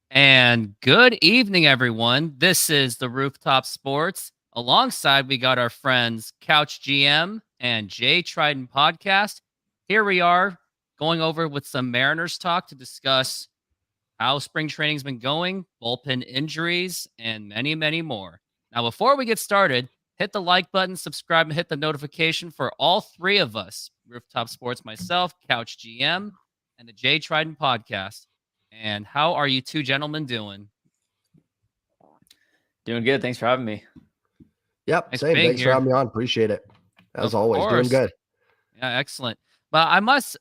And good evening, everyone. This is the Rooftop Sports. Alongside, we got our friends Couch GM and Trident podcast. Here we are going over with some Mariners talk to discuss how spring training's been going, bullpen injuries, and many, many more. Now, before we get started, hit the like button, subscribe, and hit the notification for all three of us Rooftop Sports, myself, Couch GM, and the Trident podcast. And how are you two gentlemen doing? Doing good. Thanks for having me. Yep, Nice same. being Thanks for here. having me on. Appreciate it. As Of always, doing course. good. Yeah, excellent. But I must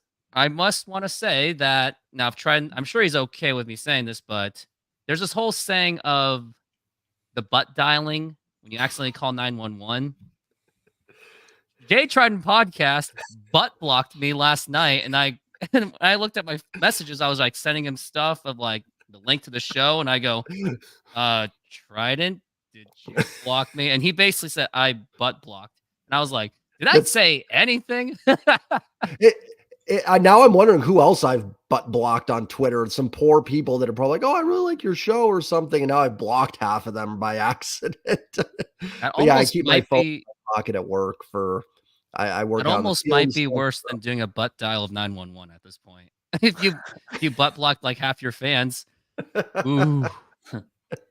want to say that now I'm sure he's okay with me saying this, but there's this whole saying of the butt dialing when you accidentally call 911. Trident podcast butt blocked me last night, and when I looked at my messages, I was like sending him stuff of like the link to the show, and I go, Trident, did you block me? And he basically said I butt blocked, and I was like, did I say anything? Now I'm wondering who else I've butt blocked on Twitter. Some poor people that are probably like, "Oh, I really like your show" or something, and now I've blocked half of them by accident. I keep my phone in my pocket at work for. I work. It almost might be worse than doing a butt dial of 911 at this point. if you butt blocked like half your fans, ooh.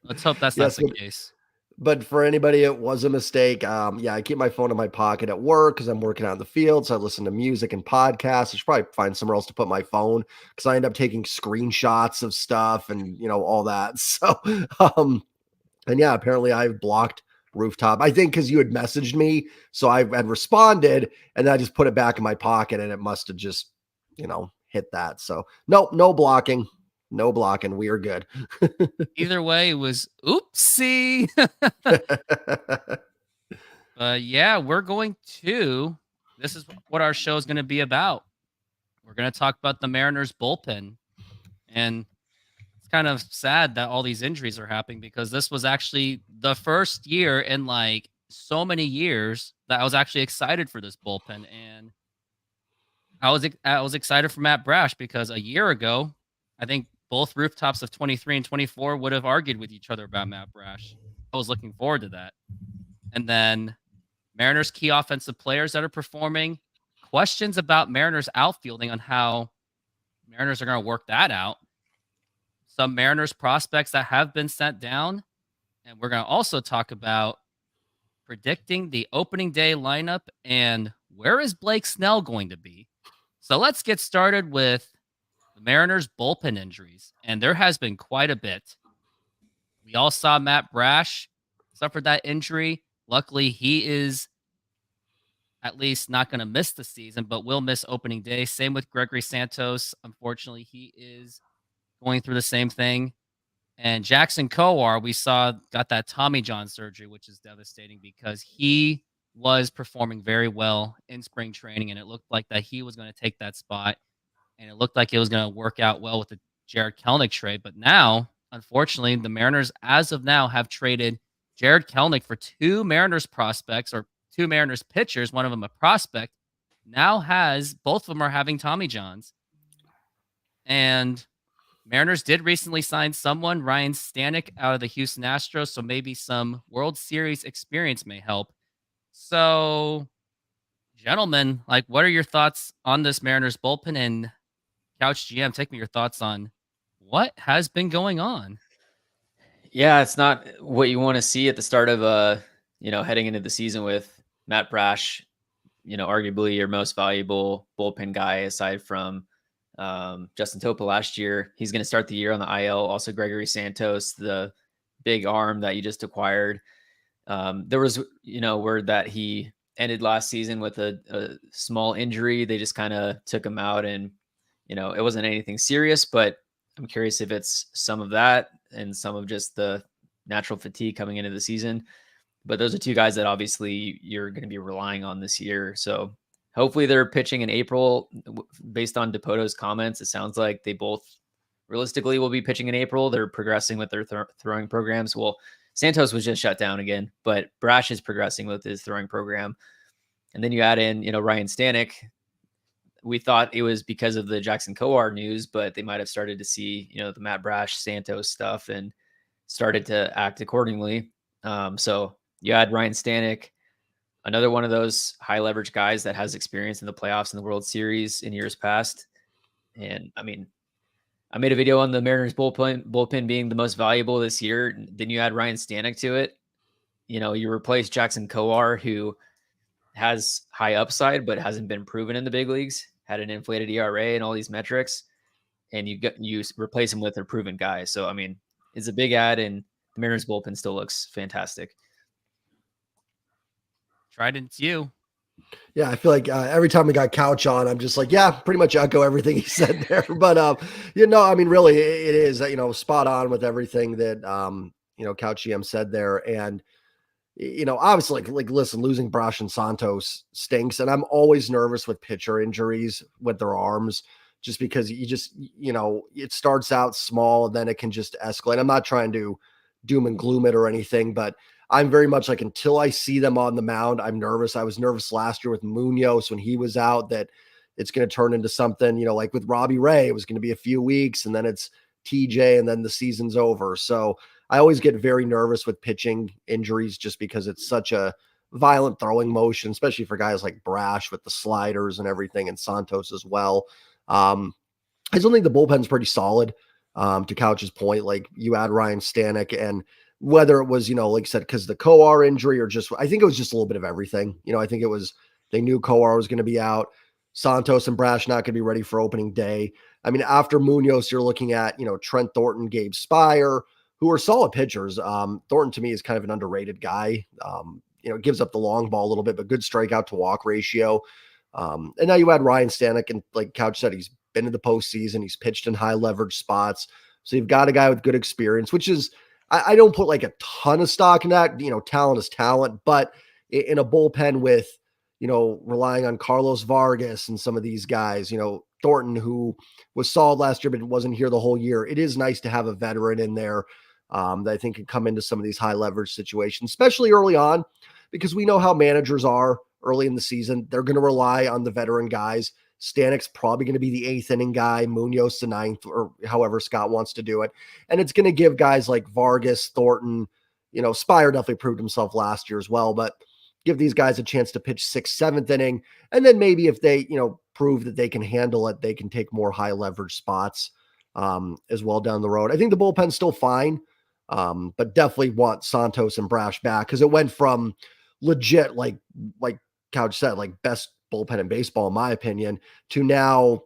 Let's hope that's not the case. But for anybody, it was a mistake. I keep my phone in my pocket at work because I'm working out in the field. So I listen to music and podcasts. I should probably find somewhere else to put my phone because I end up taking screenshots of stuff and, all that. So, apparently I've blocked Rooftop. I think because you had messaged me. So I had responded and I just put it back in my pocket and it must have just, hit that. So no blocking. No blocking. We are good. Either way, it was oopsie. We're going to. This is what our show is going to be about. We're going to talk about the Mariners bullpen. And it's kind of sad that all these injuries are happening because this was actually the first year in like so many years that I was actually excited for this bullpen. And I was excited for Matt Brash because a year ago, I think both rooftops of 23 and 24 would have argued with each other about Matt Brash. I was looking forward to that. And then Mariners key offensive players that are performing, questions about Mariners outfielding on how Mariners are going to work that out. Some Mariners prospects that have been sent down. And we're going to also talk about predicting the opening day lineup and where is Blake Snell going to be. So let's get started with the Mariners bullpen injuries, and there has been quite a bit. We all saw Matt Brash suffer that injury. Luckily, he is at least not going to miss the season, but will miss opening day. Same with Gregory Santos. Unfortunately, he is going through the same thing. And Jackson Kowar, we saw, got that Tommy John surgery, which is devastating because he was performing very well in spring training, and it looked like that he was going to take that spot. And it looked like it was going to work out well with the Jared Kelenic trade. But now, unfortunately, the Mariners, as of now, have traded Jared Kelenic for two Mariners prospects or two Mariners pitchers, one of them a prospect, now both of them are having Tommy Johns. And Mariners did recently sign someone, Ryan Stanek, out of the Houston Astros. So maybe some World Series experience may help. So, gentlemen, what are your thoughts on this Mariners bullpen? And Couch GM, take me your thoughts on what has been going on. Yeah, it's not what you want to see at the start of heading into the season with Matt Brash, arguably your most valuable bullpen guy aside from Justin Topa last year. He's going to start the year on the IL. Also, Gregory Santos, the big arm that you just acquired. There was, word that he ended last season with a small injury. They just kind of took him out and, it wasn't anything serious, but I'm curious if it's some of that and some of just the natural fatigue coming into the season. But those are two guys that obviously you're going to be relying on this year. So hopefully they're pitching in April. Based on DePoto's comments, it sounds like they both realistically will be pitching in April. They're progressing with their throwing programs. Well, Santos was just shut down again, but Brash is progressing with his throwing program. And then you add in, Ryan Stanek. we thought it was because of the Jackson Kowar news, but they might have started to see, the Matt Brash Santos stuff and started to act accordingly. So you had Ryan Stanek, another one of those high leverage guys that has experience in the playoffs and the World Series in years past. And I mean, I made a video on the Mariners bullpen being the most valuable this year. Then you add Ryan Stanek to it. You replace Jackson Kowar, who has high upside but hasn't been proven in the big leagues, had an inflated ERA and all these metrics, and you replace him with a proven guy. So I mean, it's a big add, and the Mariners bullpen still looks fantastic. Trident's you. Yeah, I feel like every time we got Couch on, I'm just like, yeah, pretty much echo everything he said there. But I mean, really, it is spot on with everything that Couch GM said there, and obviously, like listen, losing Brash and Santos stinks, and I'm always nervous with pitcher injuries with their arms, just because it starts out small and then it can just escalate. I'm not trying to doom and gloom it or anything, but I'm very much like, until I see them on the mound, I'm nervous. I was nervous last year with Munoz when he was out, that it's going to turn into something, like with Robbie Ray, it was going to be a few weeks and then it's TJ and then the season's over. So I always get very nervous with pitching injuries just because it's such a violent throwing motion, especially for guys like Brash with the sliders and everything, and Santos as well. I still think the bullpen's pretty solid. To Couch's point, like you add Ryan Stanek, and whether it was, like I said, because the Kowar injury, or just, I think it was just a little bit of everything. I think it was, they knew Kowar was going to be out. Santos and Brash not going to be ready for opening day. I mean, after Munoz, you're looking at, Trent Thornton, Gabe Spire, who are solid pitchers. Thornton to me is kind of an underrated guy. Gives up the long ball a little bit, but good strikeout to walk ratio. And now you add Ryan Stanek, and like Couch said, he's been in the postseason. He's pitched in high leverage spots. So you've got a guy with good experience, which is, I don't put like a ton of stock in that. Talent is talent, but in a bullpen with, relying on Carlos Vargas and some of these guys, Thornton, who was solid last year, but wasn't here the whole year. It is nice to have a veteran in there that I think can come into some of these high leverage situations, especially early on, because we know how managers are early in the season. They're going to rely on the veteran guys. Stanek's probably going to be the 8th inning guy, Munoz the 9th, or however Scott wants to do it. And it's going to give guys like Vargas, Thornton, Spire definitely proved himself last year as well, but give these guys a chance to pitch 6th, 7th inning. And then maybe if they, prove that they can handle it, they can take more high leverage spots as well down the road. I think the bullpen's still fine, but definitely want Santos and Brash back, because it went from legit, like Couch said, like best bullpen in baseball, in my opinion, to now,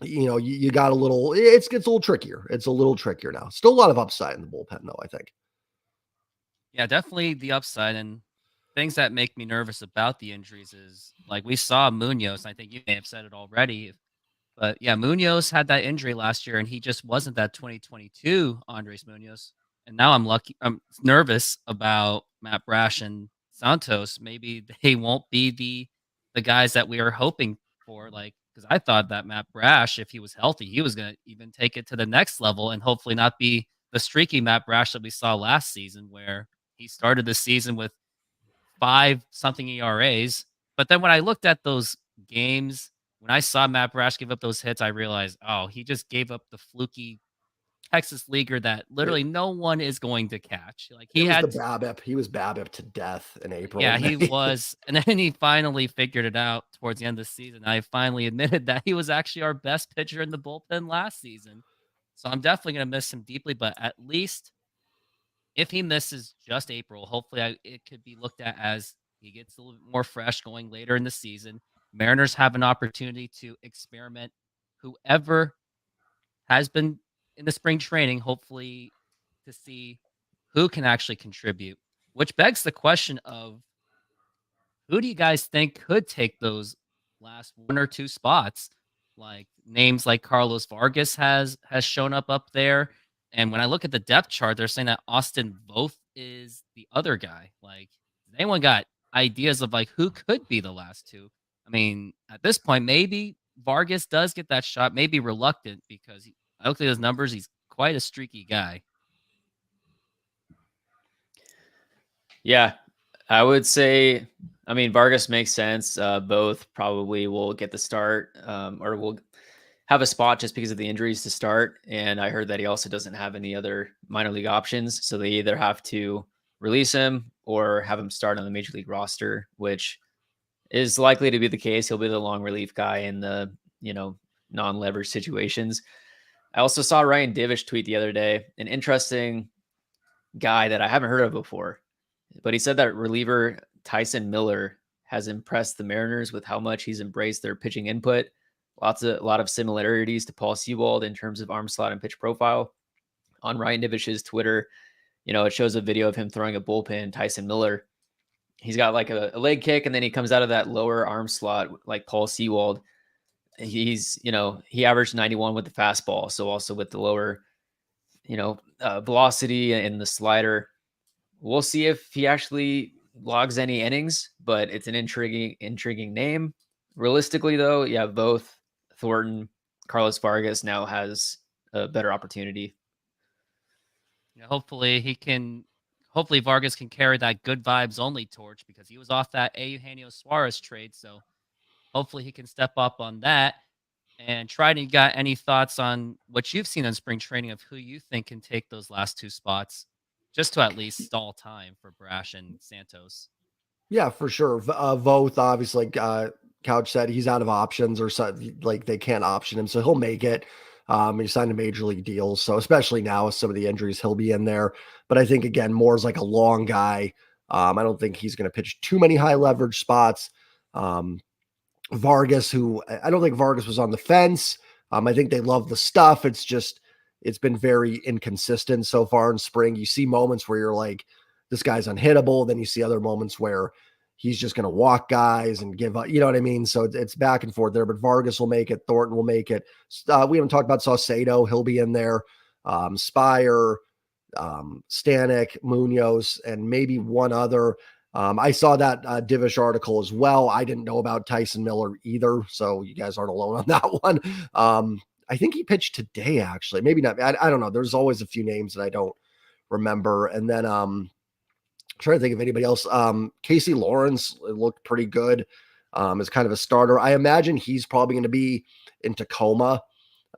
you got a little, it's a little trickier. It's a little trickier now. Still a lot of upside in the bullpen, though, I think. Yeah, definitely the upside. And things that make me nervous about the injuries is, like, we saw Munoz. I think you may have said it already, but yeah, Munoz had that injury last year, and he just wasn't that 2022 Andres Munoz. And now I'm nervous about Matt Brash and Santos. Maybe they won't be the guys that we are hoping for. Like, because I thought that Matt Brash, if he was healthy, he was going to even take it to the next level and hopefully not be the streaky Matt Brash that we saw last season, where he started the season with 5-something ERAs. But then when I looked at those games, when I saw Matt Brash give up those hits, I realized, oh, he just gave up the fluky Texas leaguer that literally no one is going to catch. Like, he had the BABIP. He was BABIP to death in April. Yeah, he was. And then he finally figured it out towards the end of the season. I finally admitted that he was actually our best pitcher in the bullpen last season. So I'm definitely going to miss him deeply, but at least if he misses just April, hopefully it could be looked at as he gets a little bit more fresh going later in the season. Mariners have an opportunity to experiment whoever has been in the spring training, hopefully, to see who can actually contribute, which begs the question of, who do you guys think could take those last 1 or 2 spots? Like, names like Carlos Vargas has shown up there. And when I look at the depth chart, they're saying that Austin Voth is the other guy. Like, has anyone got ideas of like who could be the last 2? I mean, at this point, maybe Vargas does get that shot, maybe reluctant, because I looked at his numbers. He's quite a streaky guy. Yeah, I would say I mean, Vargas makes sense. Both probably will get the start, or will have a spot just because of the injuries to start. And I heard that he also doesn't have any other minor league options. So they either have to release him or have him start on the major league roster, which is likely to be the case. He'll be the long relief guy in the, non-leverage situations. I also saw Ryan Divish tweet the other day, an interesting guy that I haven't heard of before, but he said that reliever Tyson Miller has impressed the Mariners with how much he's embraced their pitching input. A lot of similarities to Paul Sewald in terms of arm slot and pitch profile. On Ryan Divish's Twitter, it shows a video of him throwing a bullpen, Tyson Miller. He's got like a leg kick, and then he comes out of that lower arm slot like Paul Sewald. He's, he averaged 91 with the fastball, so also with the lower, velocity and the slider. We'll see if he actually logs any innings, but it's an intriguing name. Realistically, though, yeah, both Thornton, Carlos Vargas now has a better opportunity. Yeah, hopefully Vargas can carry that good vibes only torch, because he was off that Eugenio Suarez trade. So hopefully he can step up on that. And Trident, you got any thoughts on what you've seen in spring training of who you think can take those last two spots, just to at least stall time for Brash and Santos? Yeah, for sure. Voth, obviously, like Couch said, he's out of options, or so, like they can't option him, so he'll make it. He signed a major league deal, so especially now with some of the injuries, he'll be in there. But I think again, Moore's like a long guy. I don't think he's going to pitch too many high leverage spots. Vargas, who I don't think Vargas was on the fence. I think they love the stuff. It's been very inconsistent so far in spring. You see moments where you're like, this guy's unhittable. Then you see other moments where he's just going to walk guys and give up. You know what I mean? So it's back and forth there, but Vargas will make it. Thornton will make it. We haven't talked about Saucedo. He'll be in there. Spire, Stanek, Munoz, and maybe one other. I saw that Divish article as well. I didn't know about Tyson Miller either, so you guys aren't alone on that one. I think he pitched today, actually. Maybe not. I don't know. There's always a few names that I don't remember. And then trying to think of anybody else. Casey Lawrence looked pretty good as kind of a starter. I imagine he's probably going to be in Tacoma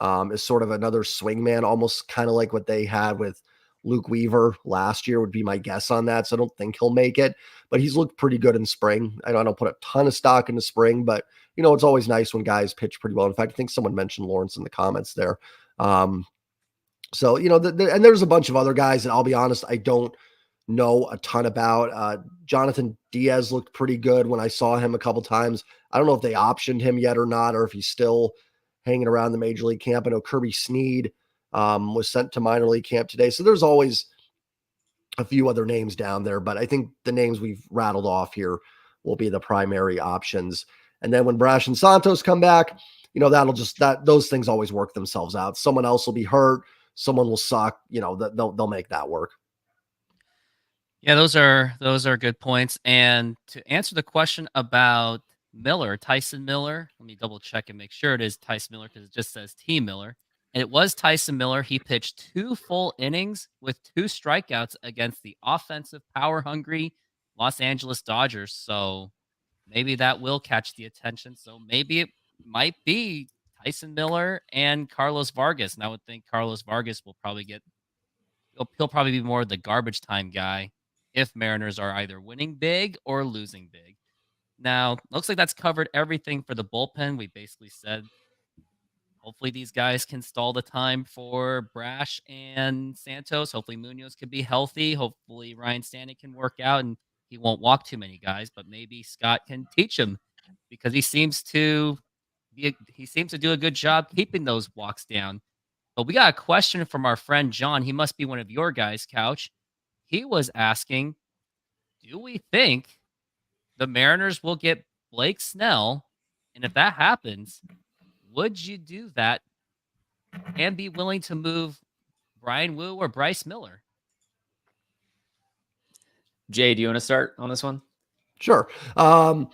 as sort of another swingman, almost kind of like what they had with Luke Weaver last year would be my guess on that. So I don't think he'll make it, but he's looked pretty good in spring. I don't put a ton of stock into spring, but it's always nice when guys pitch pretty well. In fact, I think someone mentioned Lawrence in the comments there. So, and there's a bunch of other guys that I'll be honest, I don't know a ton about. Jonathan Diaz looked pretty good when I saw him a couple times. I don't know if they optioned him yet or not, or if he's still hanging around the major league camp. I know Kirby Snead was sent to minor league camp today. So there's always a few other names down there, but I think the names we've rattled off here will be the primary options. And then when Brash and Santos come back, those things always work themselves out. Someone else will be hurt. Someone will suck, they'll make that work. Yeah, those are good points. And to answer the question about Miller, Tyson Miller, let me double check and make sure it is Tyson Miller, because it just says T Miller. And it was Tyson Miller. He pitched 2 full innings with 2 strikeouts against the offensive power-hungry Los Angeles Dodgers. So maybe that will catch the attention. So maybe it might be Tyson Miller and Carlos Vargas. And I would think Carlos Vargas will probably he'll probably be more the garbage time guy if Mariners are either winning big or losing big. Now, looks like that's covered everything for the bullpen. We basically said hopefully these guys can stall the time for Brash and Santos. Hopefully Munoz can be healthy. Hopefully Ryan Stanek can work out and he won't walk too many guys, but maybe Scott can teach him, because he seems to do a good job keeping those walks down. But we got a question from our friend John. He must be one of your guys, Couch. He was asking, do we think the Mariners will get Blake Snell? And if that happens, would you do that and be willing to move Brian Wu or Bryce Miller? Jay, do you want to start on this one? Sure. I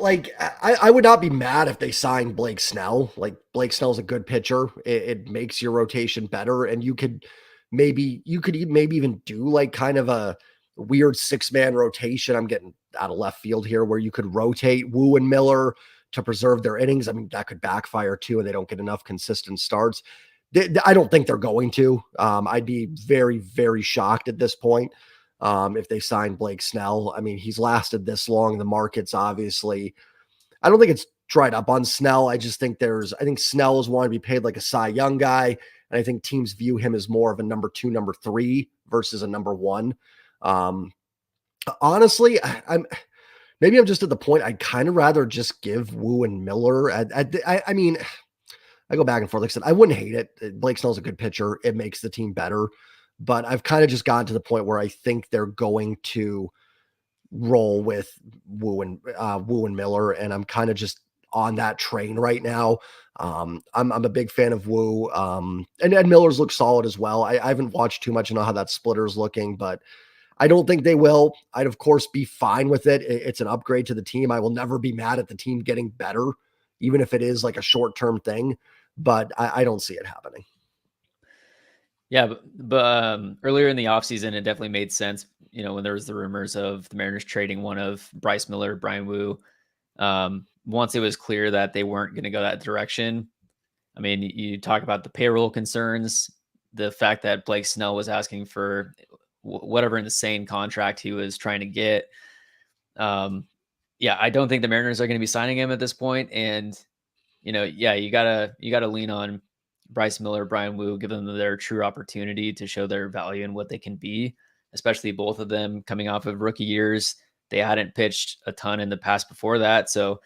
would not be mad if they signed Blake Snell. Like, Blake Snell's a good pitcher. It makes your rotation better. And you could maybe even do like kind of a weird 6-man rotation. out of left field here where you could rotate Wu and Miller to preserve their innings. I mean, that could backfire too, and they don't get enough consistent starts. I don't think they're going to. I'd be very, very shocked at this point if they sign Blake Snell. I mean, he's lasted this long. The market's obviously, I don't think it's dried up on Snell. I just think I think Snell is wanting to be paid like a Cy Young guy. And I think teams view him as more of a number 2, number 3 versus a number 1. Honestly, maybe I'm just at the point I'd kind of rather just give Wu and Miller. I mean, I go back and forth. Like I said, I wouldn't hate it. Blake Snell's a good pitcher. It makes the team better. But I've kind of just gotten to the point where I think they're going to roll with Wu and Miller, and I'm kind of just on that train right now. I'm a big fan of Wu, and Miller's look solid as well. I haven't watched too much to know how that splitter's looking, but I don't think they will. I'd of course be fine with it. It's an upgrade to the team. I will never be mad at the team getting better, even if it is like a short-term thing, but I don't see it happening. Yeah, but earlier in the offseason, it definitely made sense, when there was the rumors of the Mariners trading one of Bryce Miller, Brian Wu. Once it was clear that they weren't going to go that direction, I mean, you talk about the payroll concerns, the fact that Blake Snell was asking for whatever insane contract he was trying to get. I don't think the Mariners are going to be signing him at this point. And, you gotta lean on Bryce Miller, Brian Wu, give them their true opportunity to show their value and what they can be, especially both of them coming off of rookie years. They hadn't pitched a ton in the past before that. So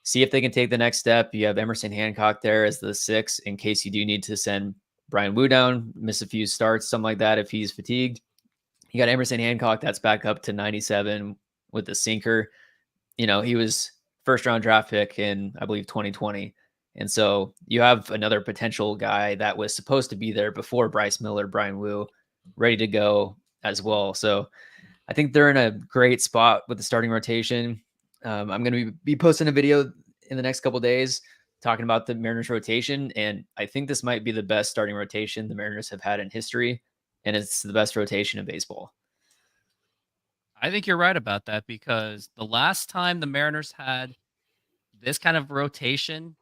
see if they can take the next step. You have Emerson Hancock there as the 6 in case you do need to send Brian Wu down, miss a few starts, something like that if he's fatigued. You got Emerson Hancock that's back up to 97 with the sinker. He was first round draft pick in, I believe, 2020. And so you have another potential guy that was supposed to be there before Bryce Miller, Brian Wu, ready to go as well. So I think they're in a great spot with the starting rotation. I'm going to be posting a video in the next couple of days talking about the Mariners rotation. And I think this might be the best starting rotation the Mariners have had in history. And it's the best rotation in baseball. I think you're right about that, because the last time the Mariners had this kind of rotation,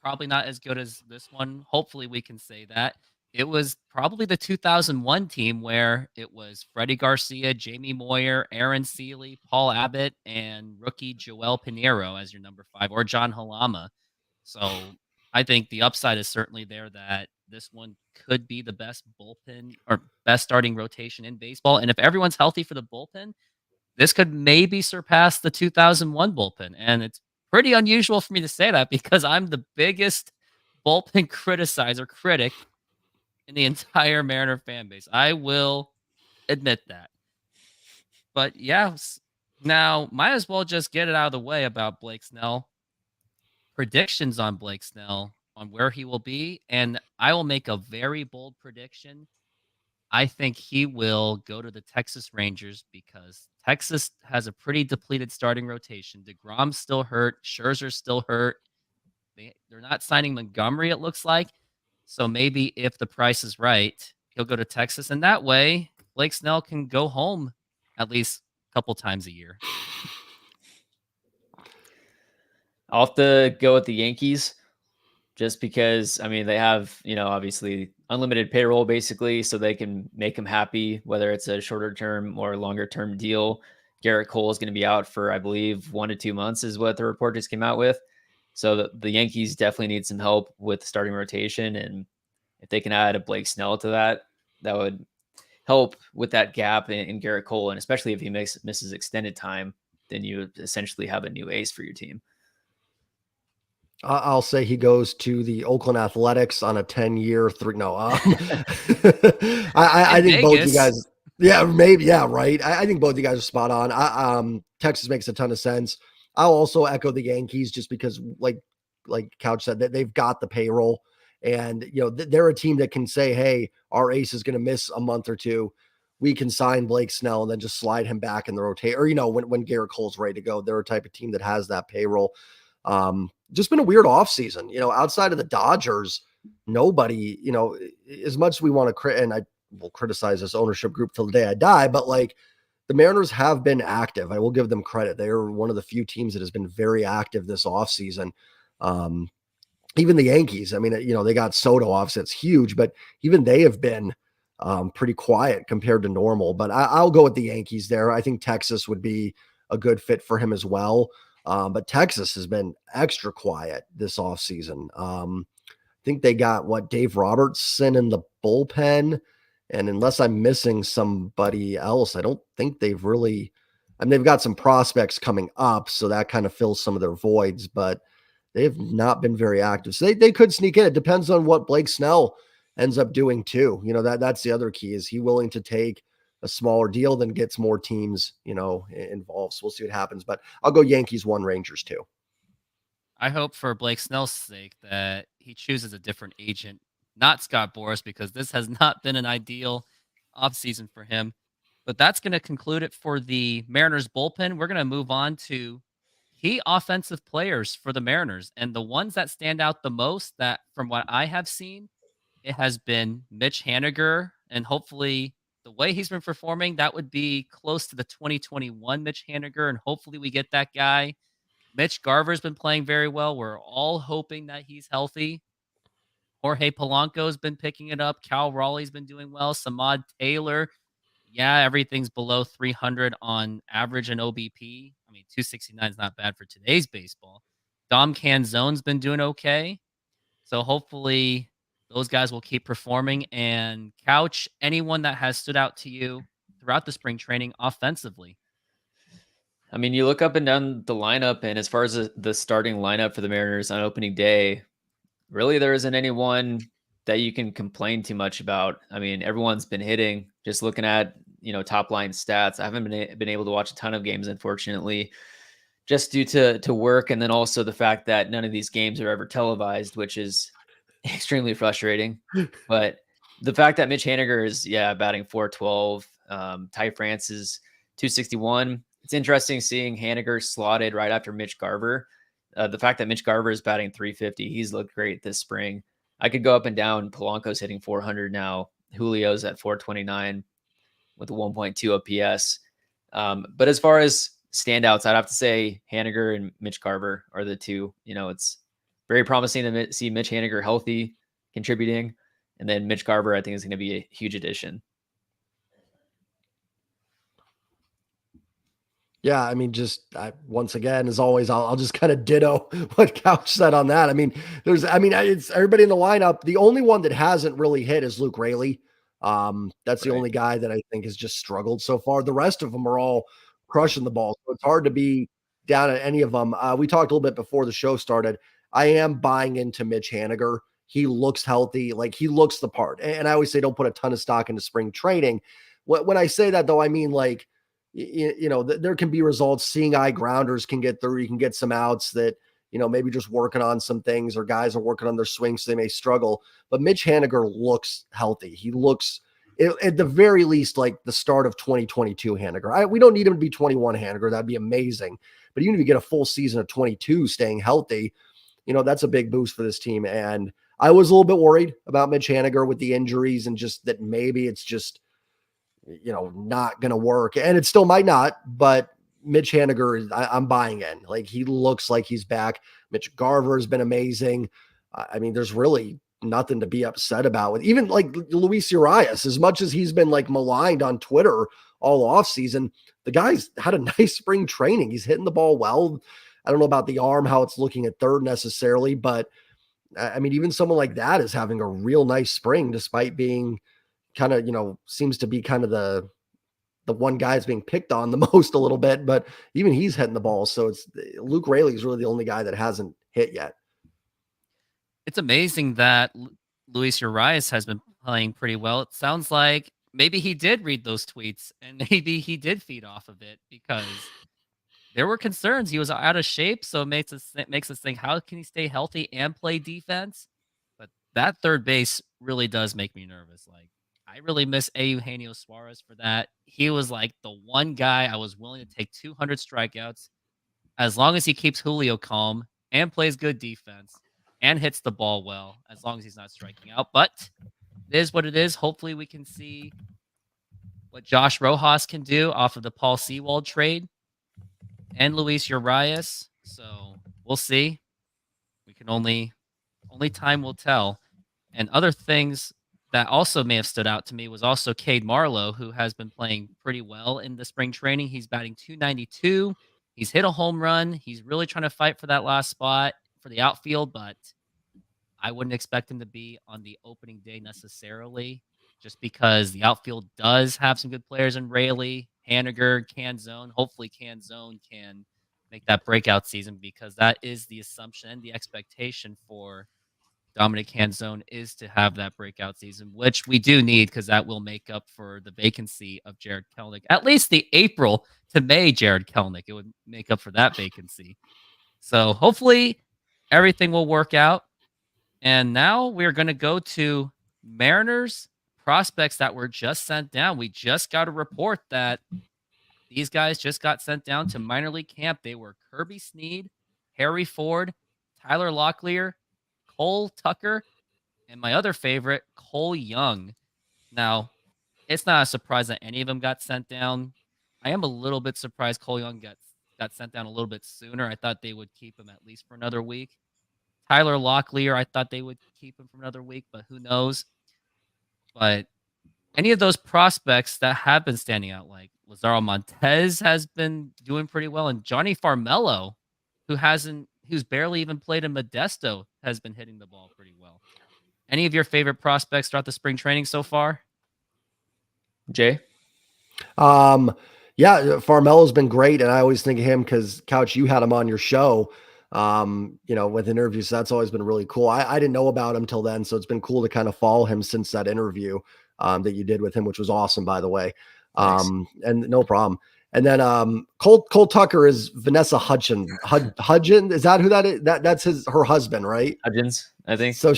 probably not as good as this one. Hopefully we can say that. It was probably the 2001 team where it was Freddie Garcia, Jamie Moyer, Aaron Seeley, Paul Abbott, and rookie Joel Pinheiro as your number 5, or John Halama. So I think the upside is certainly there that this one could be the best bullpen or best starting rotation in baseball. And if everyone's healthy for the bullpen, this could maybe surpass the 2001 bullpen. And it's pretty unusual for me to say that, because I'm the biggest bullpen critic in the entire Mariner fan base. I will admit that. But now might as well just get it out of the way about Blake Snell. Predictions on Blake Snell, on where he will be, and I will make a very bold prediction. I think he will go to the Texas Rangers, because Texas has a pretty depleted starting rotation. DeGrom's still hurt. Scherzer's still hurt. They're not signing Montgomery, it looks like. So maybe if the price is right, he'll go to Texas. And that way, Blake Snell can go home at least a couple times a year. I'll have to go with the Yankees just because, I mean, they have, obviously unlimited payroll basically, so they can make him happy, whether it's a shorter term or longer term deal. Garrett Cole is going to be out for, I believe, 1 to 2 months is what the report just came out with. So the Yankees definitely need some help with the starting rotation. And if they can add a Blake Snell to that, that would help with that gap in Garrett Cole. And especially if he misses extended time, then you essentially have a new ace for your team. I'll say he goes to the Oakland Athletics on a 10-year 3. No, I think both you guys. Yeah, maybe. Yeah, right. I think both you guys are spot on. Texas makes a ton of sense. I'll also echo the Yankees just because, like Couch said, that they've got the payroll, and they're a team that can say, "Hey, our ace is going to miss a month or two. We can sign Blake Snell and then just slide him back in the rotation." Or when Garrett Cole's ready to go, they're a type of team that has that payroll. Just been a weird offseason, outside of the Dodgers, nobody, as much as we want to and I will criticize this ownership group till the day I die, but the Mariners have been active. I will give them credit. They are one of the few teams that has been very active this offseason. Even the Yankees, I mean, they got Soto off, so it's huge, but even they have been pretty quiet compared to normal. But I'll go with the Yankees there. I think Texas would be a good fit for him as well. But Texas has been extra quiet this offseason. I think they got Dave Robertson in the bullpen. And unless I'm missing somebody else, I don't think they've really, I mean, they've got some prospects coming up, so that kind of fills some of their voids, but they've not been very active. So they could sneak in. It depends on what Blake Snell ends up doing too. That's the other key. Is he willing to take a smaller deal than gets more teams, involved? So we'll see what happens, but I'll go Yankees 1, Rangers 2. I hope for Blake Snell's sake that he chooses a different agent, not Scott Boras, because this has not been an ideal offseason for him. But that's going to conclude it for the Mariners bullpen. We're going to move on to key offensive players for the Mariners. And the ones that stand out the most, that from what I have seen, it has been Mitch Haniger. And hopefully, the way he's been performing, that would be close to the 2021 Mitch Haniger. And hopefully, we get that guy. Mitch Garver's been playing very well. We're all hoping that he's healthy. Jorge Polanco's been picking it up. Cal Raleigh's been doing well. Samad Taylor, yeah, everything's below 300 on average and OBP. I mean, 269 is not bad for today's baseball. Dom Canzone's been doing okay. So hopefully those guys will keep performing. And Couch, anyone that has stood out to you throughout the spring training offensively? I mean, you look up and down the lineup, and as far as the starting lineup for the Mariners on opening day, really there isn't anyone that you can complain too much about. I mean, everyone's been hitting. Just looking at top line stats, I haven't been able to watch a ton of games, unfortunately, just due to work, and then also the fact that none of these games are ever televised, which is extremely frustrating. But the fact that Mitch Haniger is batting 412, Ty France is 261. It's interesting seeing Haniger slotted right after Mitch Garver. The fact that Mitch Garver is batting 350, he's looked great this spring. I could go up and down. Polanco's hitting 400 now. Julio's at 429 with a 1.2 OPS. But as far as standouts, I'd have to say Haniger and Mitch Garver are the two. It's very promising to see Mitch Haniger healthy, contributing. And then Mitch Garver, I think, is going to be a huge addition. Yeah, I mean, once again, as always, I'll just kind of ditto what Couch said on that. I mean, it's everybody in the lineup. The only one that hasn't really hit is Luke Raley. That's the only guy that I think has just struggled so far. The rest of them are all crushing the ball, so it's hard to be down at any of them. We talked a little bit before the show started. I am buying into Mitch Haniger. He looks healthy, like he looks the part. And I always say don't put a ton of stock into spring training. When I say that, though, I mean like, there can be results. Seeing eye grounders can get through. You can get some outs that, maybe just working on some things, or guys are working on their swings, so they may struggle. But Mitch Haniger looks healthy. He looks, at the very least, like the start of 2022 Haniger. We don't need him to be 21 Haniger. That'd be amazing. But even if you get a full season of 22 staying healthy, that's a big boost for this team. And I was a little bit worried about Mitch Haniger with the injuries, and just that maybe it's just, not going to work, and it still might not, but Mitch Haniger, I'm buying in. Like, he looks like he's back. Mitch Garver has been amazing. I mean, there's really nothing to be upset about with even like Luis Urias, as much as he's been like maligned on Twitter all off season. The guy's had a nice spring training. He's hitting the ball well. I don't know about the arm, how it's looking at third necessarily, but I mean, even someone like that is having a real nice spring, despite being kind of, seems to be kind of the one guy is being picked on the most a little bit, but even he's hitting the ball. So it's Luke Raley is really the only guy that hasn't hit yet. It's amazing that Luis Urias has been playing pretty well. It sounds like maybe he did read those tweets and maybe he did feed off of it, because there were concerns he was out of shape. So it makes us think, how can he stay healthy and play defense? But that third base really does make me nervous. Like, I really miss Eugenio Suarez for that. He was like the one guy I was willing to take 200 strikeouts as long as he keeps Julio calm and plays good defense and hits the ball well, as long as he's not striking out. But it is what it is. Hopefully we can see what Josh Rojas can do off of the Paul Sewald trade and Luis Urias. So we'll see. We can only time will tell. And other things that also may have stood out to me was also Cade Marlowe, who has been playing pretty well in the spring training. He's batting 292. He's hit a home run. He's really trying to fight for that last spot for the outfield, but I wouldn't expect him to be on the opening day necessarily, just because the outfield does have some good players in Rayleigh, Haniger, Canzone. Hopefully, Canzone can make that breakout season, because that is the assumption and the expectation for Dominic Canzone is to have that breakout season, which we do need, because that will make up for the vacancy of Jared Kelnick. At least the April to May Jared Kelnick, it would make up for that vacancy. So hopefully everything will work out. And now we're going to go to Mariners prospects that were just sent down. We just got a report that these guys just got sent down to minor league camp. They were Kirby Sneed, Harry Ford, Tyler Locklear, Cole Tucker, and my other favorite, Cole Young. Now, it's not a surprise that any of them got sent down. I am a little bit surprised Cole Young got sent down a little bit sooner. I thought they would keep him at least for another week. Tyler Locklear, I thought they would keep him for another week, but who knows? But any of those prospects that have been standing out, like Lazaro Montez has been doing pretty well, and Johnny Farmello, who's barely even played in Modesto, has been hitting the ball pretty well. Any of your favorite prospects throughout the spring training so far? Jay? Yeah, Farmelo's been great, and I always think of him because Couch, you had him on your show, with interviews. So that's always been really cool. I didn't know about him till then, so it's been cool to kind of follow him since that interview that you did with him, which was awesome, by the way. And no problem. And then Cole Tucker is Vanessa Hudgens. Is that who that is? That's her husband, right? Hudgens, I think. So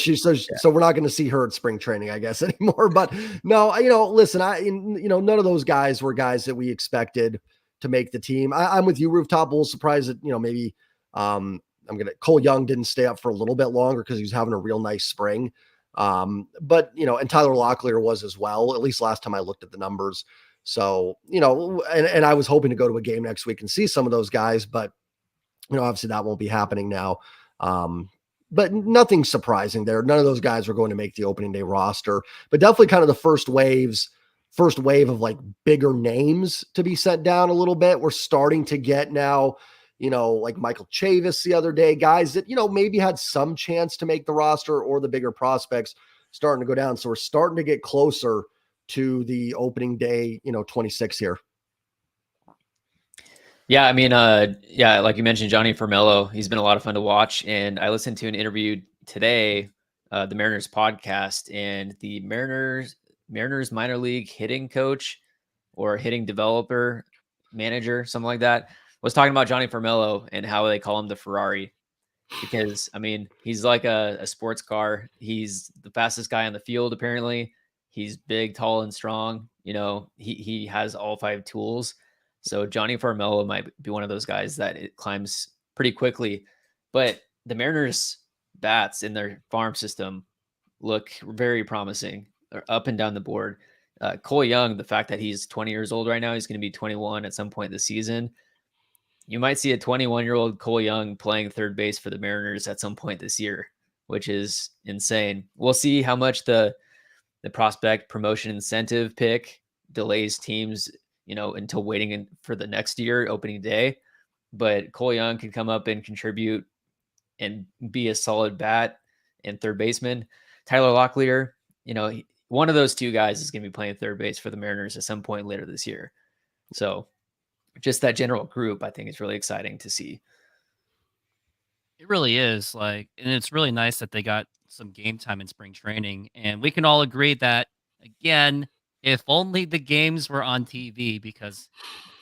we're not going to see her at spring training, I guess, anymore. But no, listen, none of those guys were guys that we expected to make the team. I'm with you, Rooftop. A little surprised that maybe Cole Young didn't stay up for a little bit longer because he was having a real nice spring. But and Tyler Locklear was as well, at least last time I looked at the numbers. So, and I was hoping to go to a game next week and see some of those guys, but obviously that won't be happening now. But nothing surprising there. None of those guys are going to make the opening day roster, but definitely kind of the first wave of like bigger names to be sent down a little bit. We're starting to get now, like Michael Chavis the other day, guys that, maybe had some chance to make the roster, or the bigger prospects starting to go down. So we're starting to get closer to the opening day, 26 here. Yeah, I mean, like you mentioned, Johnny Farmello, he's been a lot of fun to watch. And I listened to an interview today, the Mariners podcast, and the Mariners minor league hitting coach or hitting developer manager, something like that, was talking about Johnny Farmello and how they call him the Ferrari. Because, I mean, he's like a sports car. He's the fastest guy on the field, apparently. He's big, tall, and strong. He has all 5 tools. So Johnny Farmello might be one of those guys that it climbs pretty quickly. But the Mariners bats in their farm system look very promising. They're up and down the board. Cole Young, the fact that he's 20 years old right now, he's going to be 21 at some point this season. You might see a 21-year-old Cole Young playing third base for the Mariners at some point this year, which is insane. We'll see how much the prospect promotion incentive pick delays teams, until waiting for the next year opening day. But Cole Young can come up and contribute and be a solid bat and third baseman. Tyler Locklear, one of those two guys is going to be playing third base for the Mariners at some point later this year. So just that general group, I think, is really exciting to see. It really is. And it's really nice that they got some game time in spring training. And we can all agree that, again, if only the games were on TV, because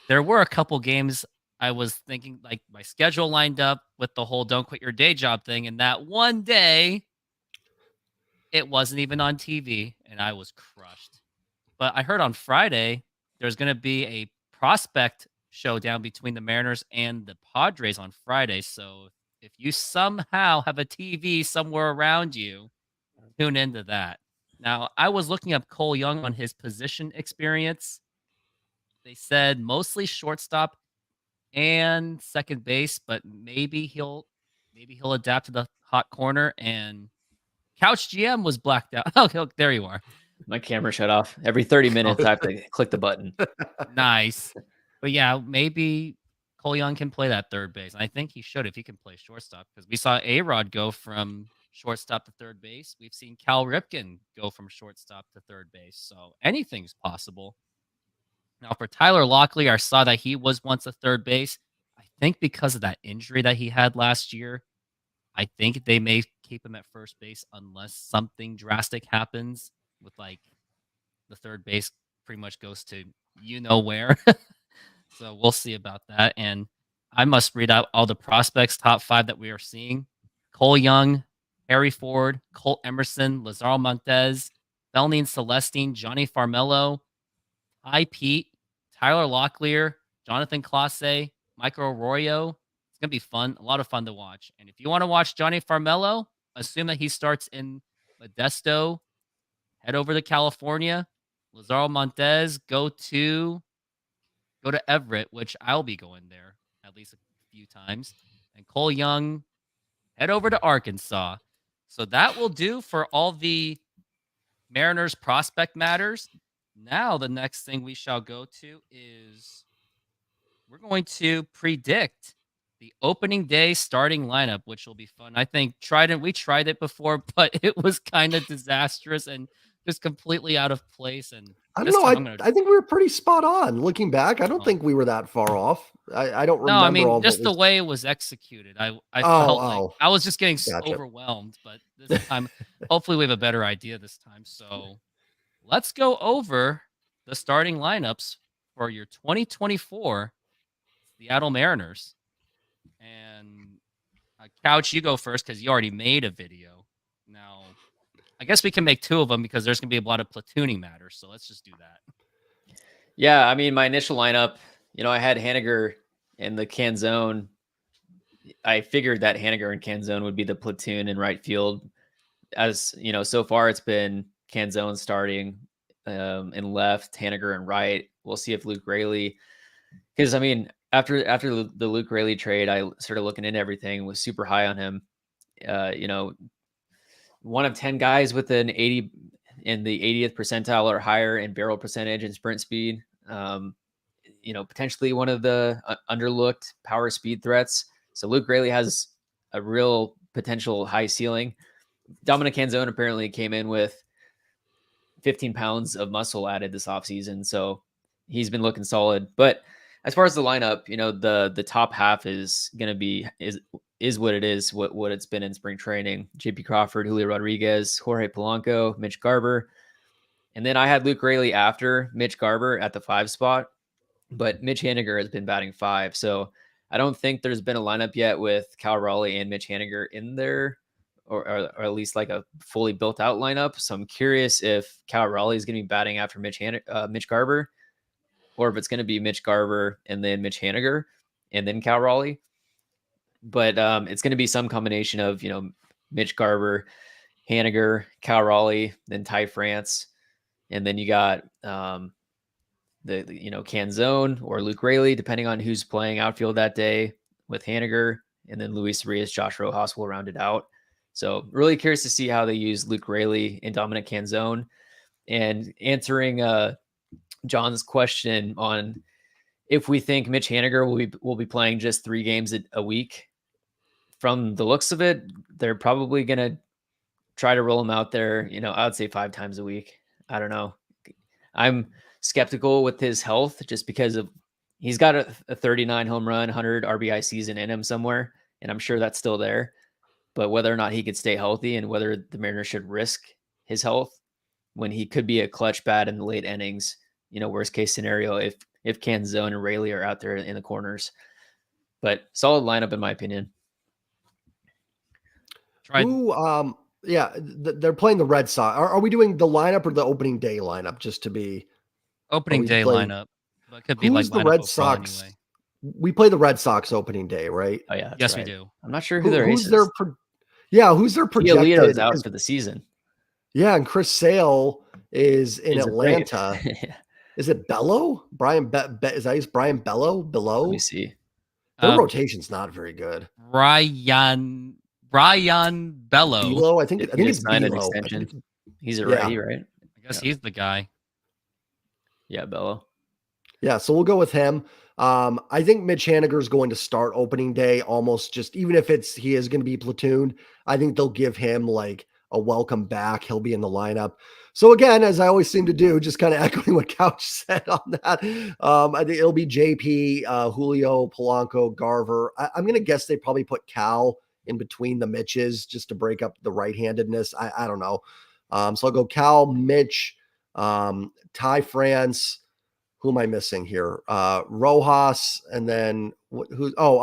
there were a couple games I was thinking, like, my schedule lined up with the whole don't quit your day job thing. And that one day, it wasn't even on TV, and I was crushed. But I heard on Friday there's going to be a prospect showdown between the Mariners and the Padres on Friday. So if you somehow have a TV somewhere around you, tune into that. Now, I was looking up Cole Young on his position experience, They said mostly shortstop and second base, but maybe he'll adapt to the hot corner. And Couch GM was blacked out. Okay, there you are. My camera shut off. Every 30 minutes, I have to click the button. Nice. But yeah, maybe Cole Young can play that third base. I think he should if he can play shortstop, because we saw A-Rod go from shortstop to third base. We've seen Cal Ripken go from shortstop to third base. So anything's possible. Now for Tyler Locklear, I saw that he was once a third base. I think because of that injury that he had last year, I think they may keep him at first base unless something drastic happens with like the third base pretty much goes to where. So we'll see about that. And I must read out all the prospects, top 5 that we are seeing. Cole Young, Harry Ford, Colt Emerson, Lazaro Montez, Felnine Celestine, Johnny Farmelo, Ty Pete, Tyler Locklear, Jonathan Clase, Michael Arroyo. It's going to be fun, a lot of fun to watch. And if you want to watch Johnny Farmelo, assume that he starts in Modesto, head over to California. Lazaro Montez, go to Everett, which I'll be going there at least a few times. And Cole Young, head over to Arkansas. So that will do for all the Mariners prospect matters. Now the next thing we shall go to is we're going to predict the opening day starting lineup, which will be fun. I think we tried it before, but it was kind of disastrous and just completely out of place. And I don't know. I think we were pretty spot on. Looking back, I don't think we were that far off. I don't remember. No, I mean just the way it was executed. I felt like I was just getting overwhelmed. But this time, hopefully, we have a better idea this time. So let's go over the starting lineups for your 2024 Seattle Mariners. And Couch, you go first because you already made a video. Now, I guess we can make 2 of them because there's going to be a lot of platooning matters. So let's just do that. Yeah, I mean, my initial lineup, I had Haniger in the Canzone. I figured that Haniger and Canzone would be the platoon in right field. As so far it's been Canzone starting in left, Haniger in right. We'll see if Luke Raley, because I mean, after the Luke Raley trade, I started looking into everything, was super high on him. One of 10 guys with an 80 in the 80th percentile or higher in barrel percentage and sprint speed. Potentially one of the underlooked power speed threats. So Luke Raley has a real potential high ceiling. Dominic Canzone apparently came in with 15 pounds of muscle added this offseason. So he's been looking solid. But as far as the lineup, the top half is going to be, is what it is, what it's been in spring training. JP Crawford, Julio Rodriguez, Jorge Polanco, Mitch Garber. And then I had Luke Raley after Mitch Garber at the 5 spot, but Mitch Haniger has been batting 5. So I don't think there's been a lineup yet with Cal Raleigh and Mitch Haniger in there, or at least like a fully built out lineup. So I'm curious if Cal Raleigh is going to be batting after Mitch Garber, or if it's going to be Mitch Garber and then Mitch Haniger and then Cal Raleigh. But it's going to be some combination of, Mitch Garber, Haniger, Cal Raleigh, then Ty France. And then you got the Canzone or Luke Raley, depending on who's playing outfield that day with Haniger. And then Luis Arias, Josh Rojas will round it out. So really curious to see how they use Luke Raley and Dominic Canzone. And answering John's question on if we think Mitch Haniger will be playing just 3 games a week. From the looks of it, they're probably going to try to roll him out there, I would say 5 times a week. I don't know. I'm skeptical with his health just because of he's got a 39 home run, 100 RBI season in him somewhere, and I'm sure that's still there. But whether or not he could stay healthy and whether the Mariners should risk his health when he could be a clutch bat in the late innings, worst case scenario if Canzone and Raley are out there in the corners. But solid lineup in my opinion. They're playing the Red Sox. Are we doing the lineup or the opening day lineup? Just to be opening day lineup, but it could be who's like the Red Sox. Anyway. We play the Red Sox opening day, right? Oh yeah, yes, right. We do. I'm not sure who's their projected? Giolito's out for the season. Yeah, and Chris Sale is in Atlanta. Yeah. Is it Bello? Is that his Brian Bello? Let Below? me see. Their rotation's not very good. Brian Bello. Belo? I think He it's just signed an Belo. extension. He's a Yeah. righty, right? I guess he's the guy. Yeah, Bello. Yeah, so we'll go with him. I think Mitch Haniger is going to start opening day almost just even if he is going to be platooned. I think they'll give him like a welcome back. He'll be in the lineup. So again, as I always seem to do, just kind of echoing what Couch said on that. I think it'll be JP, Julio, Polanco, Garver. I'm going to guess they probably put Cal in between the Mitches just to break up the right-handedness. I don't know. So I'll go Cal, Mitch, Ty France. Who am I missing here? Rojas, and then who? Oh,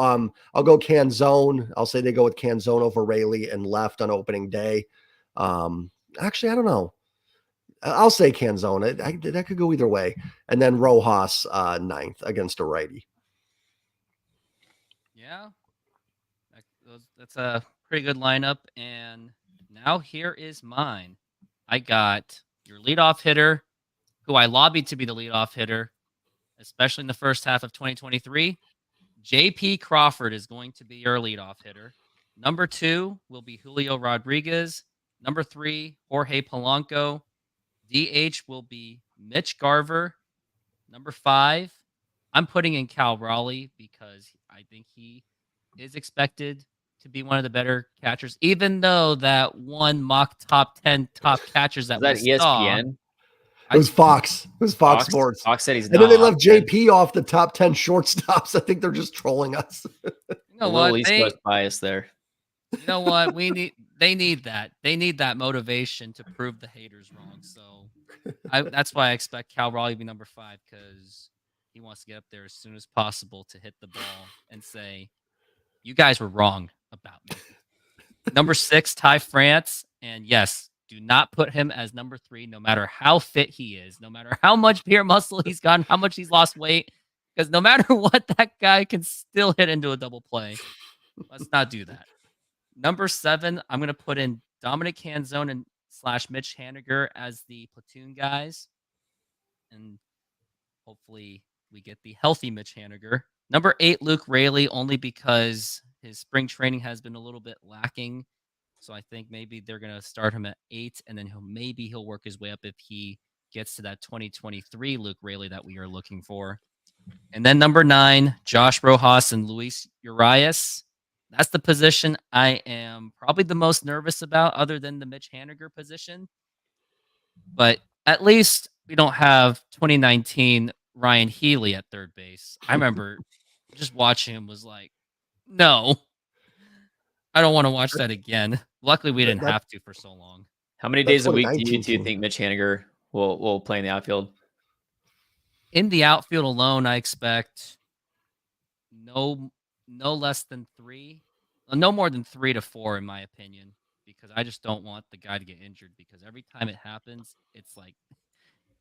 I'll go Canzone. I'll say they go with Canzone over Rayleigh and left on opening day. Actually, I don't know. I'll say Canzone. That could go either way. And then Rojas ninth against a righty. Yeah, that's a pretty good lineup. And now here is mine. I got your leadoff hitter, who I lobbied to be the leadoff hitter, especially in the first half of 2023. JP Crawford is going to be your leadoff hitter. Number 2 will be Julio Rodriguez. Number 3, Jorge Polanco. DH will be Mitch Garver. Number 5, I'm putting in Cal Raleigh because I think he is expected to be one of the better catchers, even though that one mock top 10 top catchers that Is that we saw. ESPN? It was Fox. It was Fox Sports. Fox said he's and then they left top 10. JP off the top 10 shortstops. I think they're just trolling us. You know a little what? East Coast bias there. You know what? They need that. They need that motivation to prove the haters wrong. So that's why I expect Cal Raleigh to be number 5 because he wants to get up there as soon as possible to hit the ball and say, you guys were wrong about me. Number 6, Ty France. And yes, do not put him as number 3, no matter how fit he is, no matter how much beer muscle he's gotten, how much he's lost weight, because no matter what, that guy can still hit into a double play. Let's not do that. Number 7, I'm going to put in Dominic Canzone and / Mitch Haniger as the platoon guys. And hopefully we get the healthy Mitch Haniger. Number 8, Luke Rayleigh, only because his spring training has been a little bit lacking. So I think maybe they're going to start him at 8, and then he'll work his way up if he gets to that 2023 Luke Rayleigh that we are looking for. And then number 9, Josh Rojas and Luis Urias. That's the position I am probably the most nervous about other than the Mitch Haniger position. But at least we don't have 2019 Ryan Healy at third base. I remember just watching him was like, no, I don't want to watch that again. Luckily, we didn't have to for so long. How many days a week do you think Mitch Haniger will play in the outfield? In the outfield alone, I expect no less than 3, no more than 3 to 4, in my opinion, because I just don't want the guy to get injured. Because every time it happens,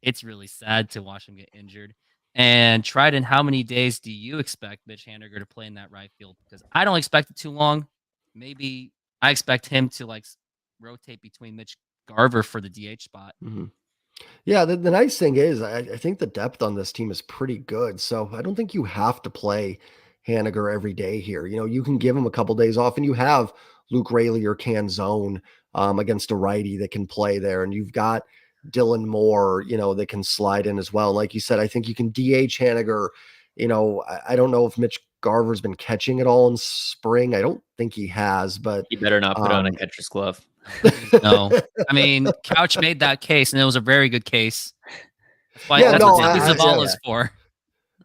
it's really sad to watch him get injured. And Trident, how many days do you expect Mitch Haniger to play in that right field? Because I don't expect it too long. Maybe I expect him to rotate between Mitch Garver for the DH spot. Mm-hmm. Yeah, the nice thing is I think the depth on this team is pretty good. So I don't think you have to play Haniger every day here. You can give him a couple days off, and you have Luke Rayleigh or Canzone against a righty that can play there. And you've got Dylan Moore, that can slide in as well. Like you said, I think you can DH Haniger. I don't know if Mitch Garver's been catching it all in spring. I don't think he has, but he better not put on a catcher's glove. No, I mean, Couch made that case, and it was a very good case. That's why Zavala's for.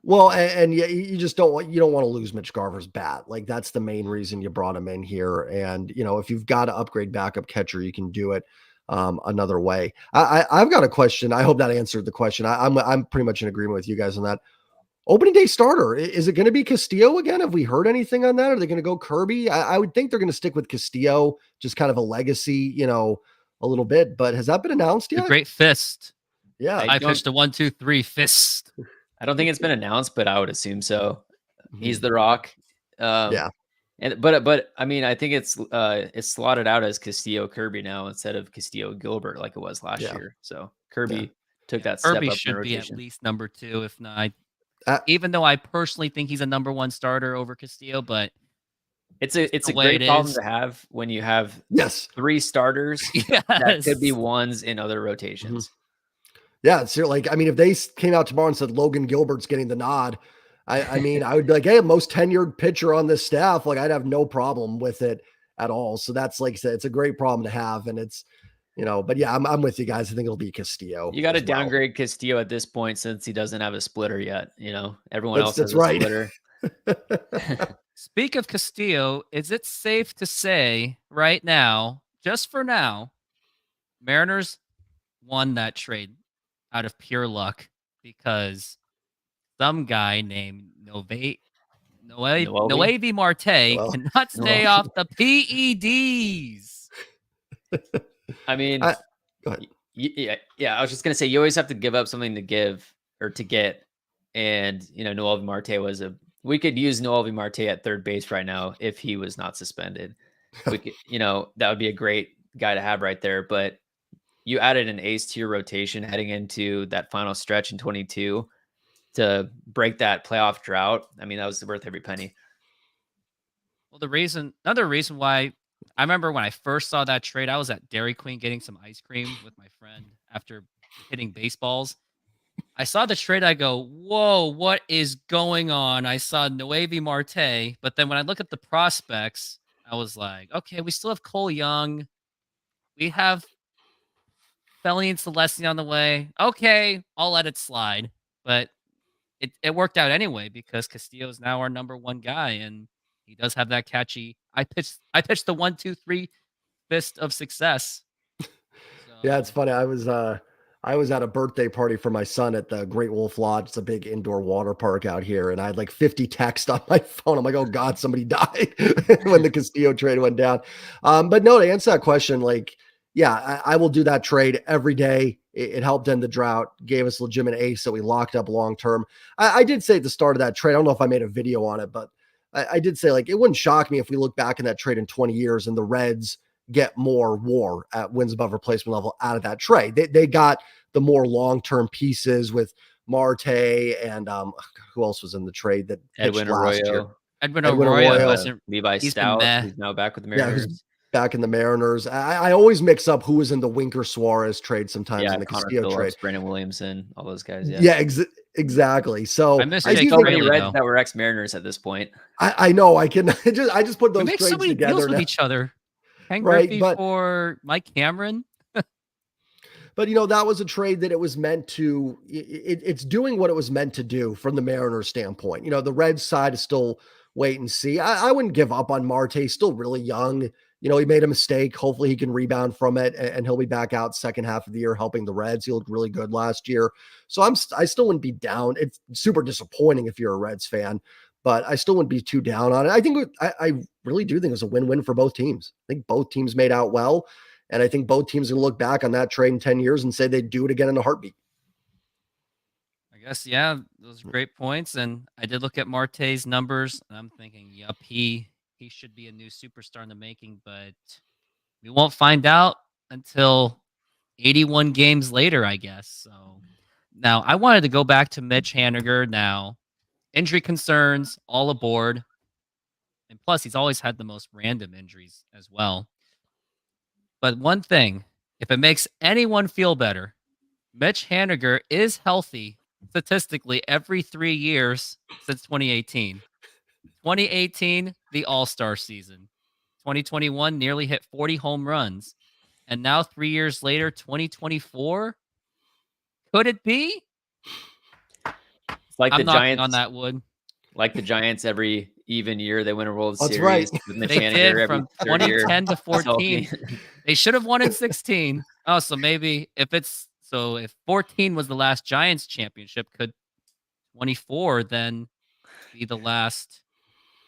Well, and you just don't want to lose Mitch Garver's bat. Like that's the main reason you brought him in here. And if you've got to upgrade backup catcher, you can do it another way. I've got a question. I hope that answered the question. I'm pretty much in agreement with you guys on that. Opening day starter, is it going to be Castillo again? Have we heard anything on that? Are they going to go Kirby? I would think they're going to stick with Castillo, just kind of a legacy, a little bit. But has that been announced yet? The great fist. Yeah, I pitched a 1-2-3 fist. I don't think it's been announced, but I would assume so. He's the Rock. Yeah. But I mean, I think it's slotted out as Castillo Kirby now instead of Castillo Gilbert like it was last year. So Kirby took that step Kirby up in should be at rotation. least number 2, if not. Uh, Even though I personally think he's a number 1 starter over Castillo, but It's the a way it great problem is. to have when you have yes. 3 starters that could be Yes. ones in other rotations. Yeah, it's like, I mean, if they came out tomorrow and said Logan Gilbert's getting the nod, I mean, I would be like, hey, most tenured pitcher on this staff. Like, I'd have no problem with it at all. So that's, like I said, it's a great problem to have. And it's, but yeah, I'm with you guys. I think it'll be Castillo. You got to as well. downgrade Castillo at this point since he doesn't have a splitter yet. Everyone else has That's a right. splitter. Speak of Castillo, is it safe to say right now, just for now, Mariners won that trade out of pure luck because some guy named Noe Noevi Marte Well, cannot stay off the PEDs. I mean, go ahead. yeah. I was just gonna say you always have to give up something to give or to get, and Noelvi Marte we could use Noelvi Marte at third base right now if he was not suspended. We could, that would be a great guy to have right there. But you added an ace to your rotation heading into that final stretch in 22 to break that playoff drought. I mean, that was worth every penny. Well, another reason why I remember when I first saw that trade, I was at Dairy Queen getting some ice cream with my friend after hitting baseballs. I saw the trade. I go, whoa, what is going on? I saw Noevi Marte, but then when I look at the prospects, I was like, okay, we still have Cole Young. We have Felly and Celestia on the way. Okay, I'll let it slide. But it worked out anyway because Castillo is now our number 1 guy, and he does have that catchy. I pitched the 1-2-3 fist of success. So. Yeah, it's funny. I was at a birthday party for my son at the Great Wolf Lodge. It's a big indoor water park out here. And I had like 50 texts on my phone. I'm like, oh God, somebody died when the Castillo trade went down. But no, to answer that question, like, yeah, I will do that trade every day. It helped end the drought, gave us legitimate ace that we locked up long-term. I did say at the start of that trade, I don't know if I made a video on it, but I did say, like, it wouldn't shock me if we look back in that trade in 20 years and the Reds get more WAR at wins above replacement level out of that trade. They got the more long-term pieces with Marte and who else was in the trade that Edwin last year? Arroyo. Edwin Arroyo wasn't. Levi Stout, who's now back with the Mariners. Yeah, back in the Mariners. I always mix up who was in the Winker Suarez trade sometimes in the Connor Castillo Phillips, trade. Brandon Williamson, all those guys. Yeah, exactly. So I miss so many Reds that were ex-Mariners at this point. I know. I just put those trades so many together deals with each other. Ken right, Griffey for Mike Cameron. But that was a trade that it was meant to. It's doing what it was meant to do from the Mariners standpoint. The Reds side is still wait and see. I wouldn't give up on Marte. He's still really young. He made a mistake. Hopefully he can rebound from it and he'll be back out second half of the year helping the Reds. He looked really good last year. So I still wouldn't be down. It's super disappointing if you're a Reds fan, but I still wouldn't be too down on it. I think I really do think it was a win-win for both teams. I think both teams made out well. And I think both teams are going to look back on that trade in 10 years and say they'd do it again in a heartbeat. I guess, yeah, those are great points. And I did look at Marte's numbers, and I'm thinking, yep, he should be a new superstar in the making, but we won't find out until 81 games later, I guess. So now I wanted to go back to Mitch Haniger now. Injury concerns all aboard. And plus, he's always had the most random injuries as well. But one thing, if it makes anyone feel better, Mitch Haniger is healthy statistically every 3 years since 2018. 2018, the All-Star season. 2021 nearly hit 40 home runs. And now 3 years later, 2024, could it be? It's like I'm the Giants on that wood. Like the Giants, every even year they win a World That's Series. right. With Mitch They Haniger did from 2010 to 14. They should have won in 16. Oh, so maybe if 14 was the last Giants championship, could 24 then be the last